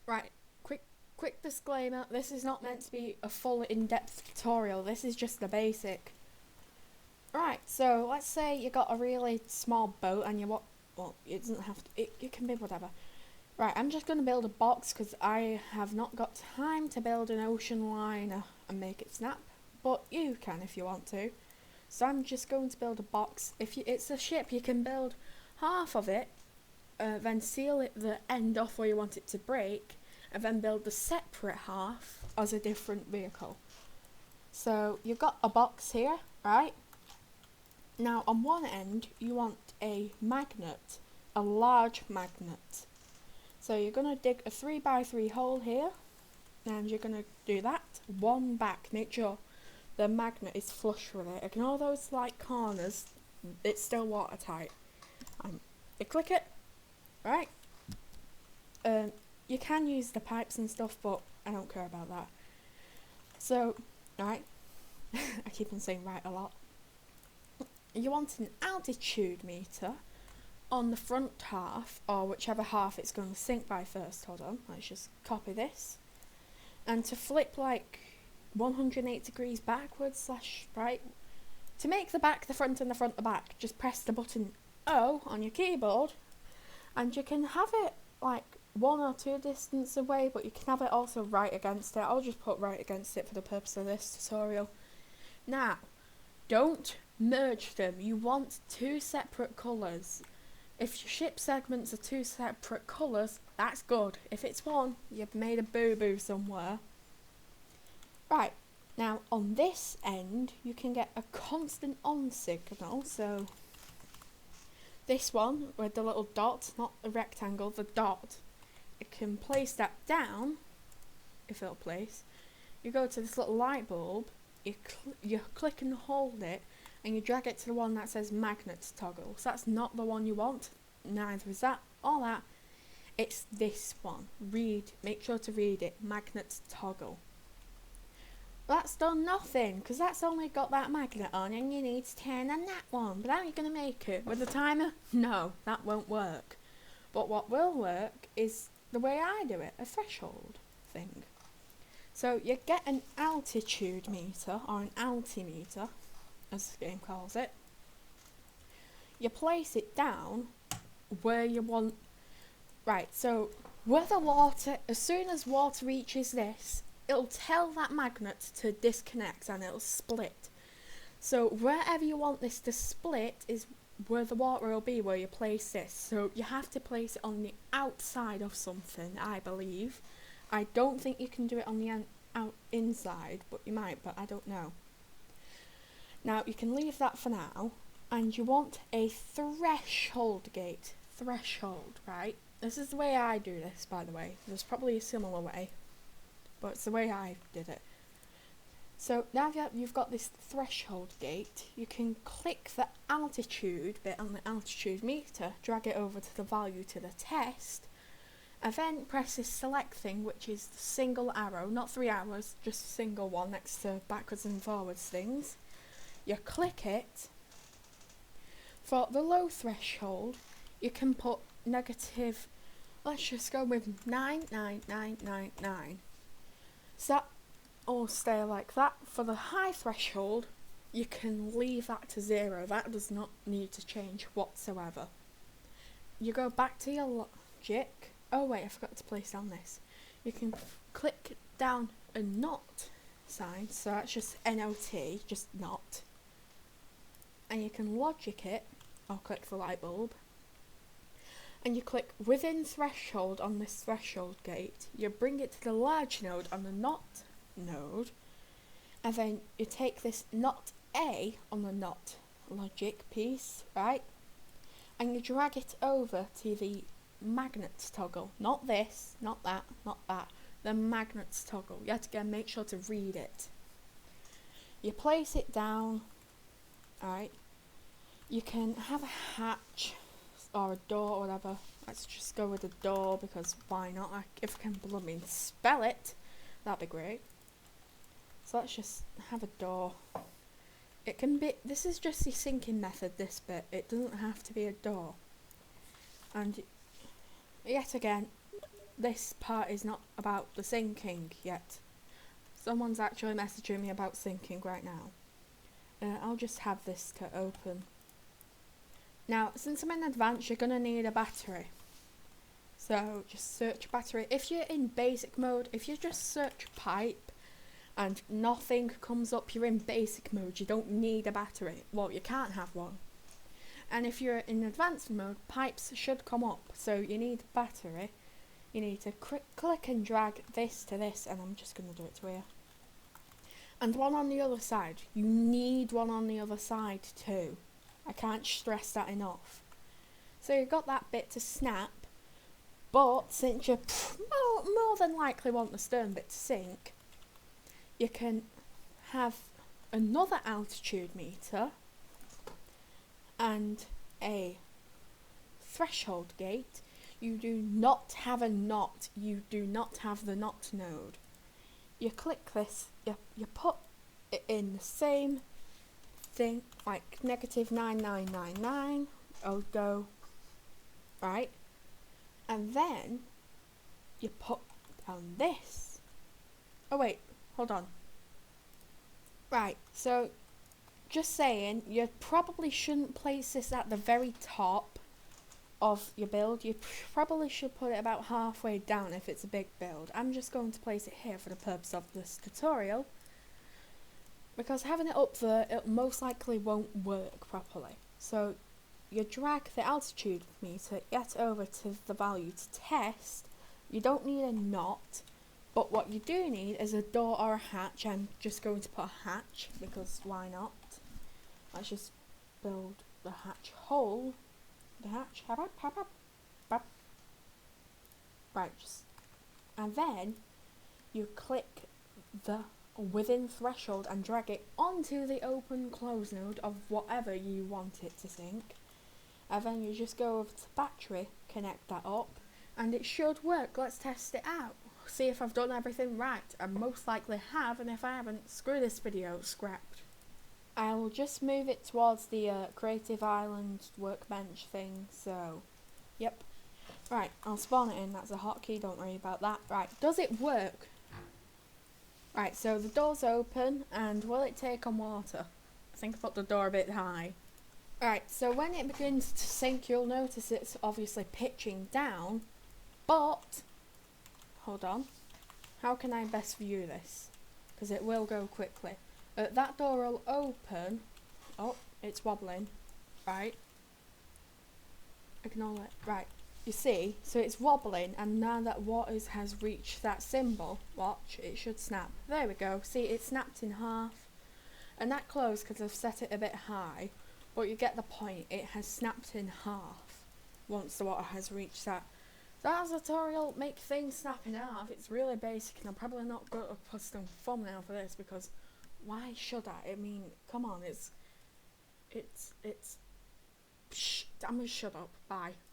Right, quick disclaimer, this is not meant to be a full in-depth tutorial, this is just the basic. Right, so let's say you got a really small boat and well, it doesn't have to, it can be whatever. Right, I'm just going to build a box because I have not got time to build an ocean liner and make it snap, but you can if you want to. So I'm just going to build a box. It's a ship, you can build half of it, then seal it the end off where you want it to break, and then build the separate half as a different vehicle. So you've got a box here, right? Now on one end you want a magnet, a large magnet. So you're going to dig a 3x3 hole here, and you're going to do that one back. Make sure the magnet is flush with it. Ignore those slight corners, it's still watertight. You click it, right? You can use the pipes and stuff, but I don't care about that. So, right, I keep on saying right a lot. You want an altitude meter on the front half, or whichever half it's going to sink by first. Hold on, let's just copy this. And to flip like 180 degrees backwards / right, to make the back the front and the front the back, just press the button O on your keyboard, and you can have it like 1 or 2 distance away, but you can have it also right against it. I'll just put right against it for the purpose of this tutorial. Now, don't merge them. You want 2 separate colours. If your ship segments are 2 separate colours, that's good. If it's one, you've made a boo-boo somewhere. Right, now on this end, you can get a constant on signal, so this one with the little dot, not the rectangle, the dot, you can place that down, if it'll place. You go to this little light bulb, you click and hold it, and you drag it to the one that says magnet toggle. So that's not the one you want, neither is that or that, it's this one. Make sure to read it, magnet toggle. That's done nothing, because that's only got that magnet on, and you need to turn on that one. But how are you going to make it? With a timer? No, that won't work. But what will work is the way I do it, a threshold thing. So you get an altitude meter, or an altimeter, as the game calls it. You place it down where you want. Right, so where the water, as soon as water reaches this, it'll tell that magnet to disconnect and it'll split. So wherever you want this to split is where the water will be, where you place this. So you have to place it on the outside of something, I believe. I don't think you can do it on the inside, but you might, but I don't know. Now you can leave that for now, and you want a threshold gate. Threshold, right? This is the way I do this, by the way. There's probably a similar way, but it's the way I did it. So now you've got this threshold gate, you can click the altitude bit on the altitude meter, drag it over to the value to the test, and then press this select thing, which is the single arrow, not 3 arrows, just a single one next to backwards and forwards things. You click it. For the low threshold, you can put negative, let's just go with 99999. So that will stay like that. For the high threshold, you can leave that to 0. That does not need to change whatsoever. You go back to your logic. Oh wait, I forgot to place down this. You can click down a not sign, so that's just NOT, just not. And you can logic it, or click the light bulb. And you click within threshold on this threshold gate. You bring it to the large node on the not node, and then you take this not A on the not logic piece, right? And you drag it over to the magnet toggle. Not this, not that, not that. The magnet toggle. Yet again, make sure to read it. You place it down, right? You can have a hatch or a door or whatever. Let's just go with a door, because why not? If I can blooming spell it, that'd be great. So let's just have a door. It can be, this is just the sinking method, this bit. It doesn't have to be a door. And yet again, this part is not about the syncing yet. Someone's actually messaging me about syncing right now. I'll just have this to open. Now, since I'm in advanced, you're going to need a battery. So, just search battery. If you're in basic mode, if you just search pipe and nothing comes up, you're in basic mode. You don't need a battery. Well, you can't have one. And if you're in advanced mode, pipes should come up. So, you need battery. You need to click and drag this to this, and I'm just going to do it to here. And one on the other side. You need one on the other side too. I can't stress that enough. So you've got that bit to snap, but since you more than likely want the stern bit to sync, you can have another altitude meter and a threshold gate. You do not have a knot. You do not have the knot node. You click this, you put it in the same thing, like -9999, I'll go, right, and then you put down this, oh wait, hold on, right, so just saying, you probably shouldn't place this at the very top of your build. You probably should put it about halfway down if it's a big build. I'm just going to place it here for the purpose of this tutorial, because having it up there, it most likely won't work properly. So you drag the altitude meter, get over to the value to test. You don't need a knot, but what you do need is a door or a hatch. I'm just going to put a hatch, because why not? Let's just build the hatch hole. The hatch, right, just, and then you click the within threshold and drag it onto the open close node of whatever you want it to sync, and then you just go over to battery, connect that up, and it should work. Let's test it out, see if I've done everything right. I most likely have, and if I haven't, screw this video, scrapped. I will just move it towards the Creative Island workbench thing, so, yep. Right, I'll spawn it in, that's a hotkey, don't worry about that. Right, does it work? Right, so the door's open, and will it take on water? I think I put the door a bit high. Right, so when it begins to sink, you'll notice it's obviously pitching down, but, hold on, how can I best view this? Because it will go quickly. That door will open. Oh, it's wobbling. Right. Ignore it. Right. You see, so it's wobbling, and now that water has reached that symbol, watch, it should snap. There we go. See, it snapped in half. And that closed because I've set it a bit high, but you get the point. It has snapped in half once the water has reached that. That's a tutorial, make things snap in half. It's really basic, and I'm probably not going to post a thumbnail for this, because why should I? I mean, come on, I'm gonna shut up. Bye.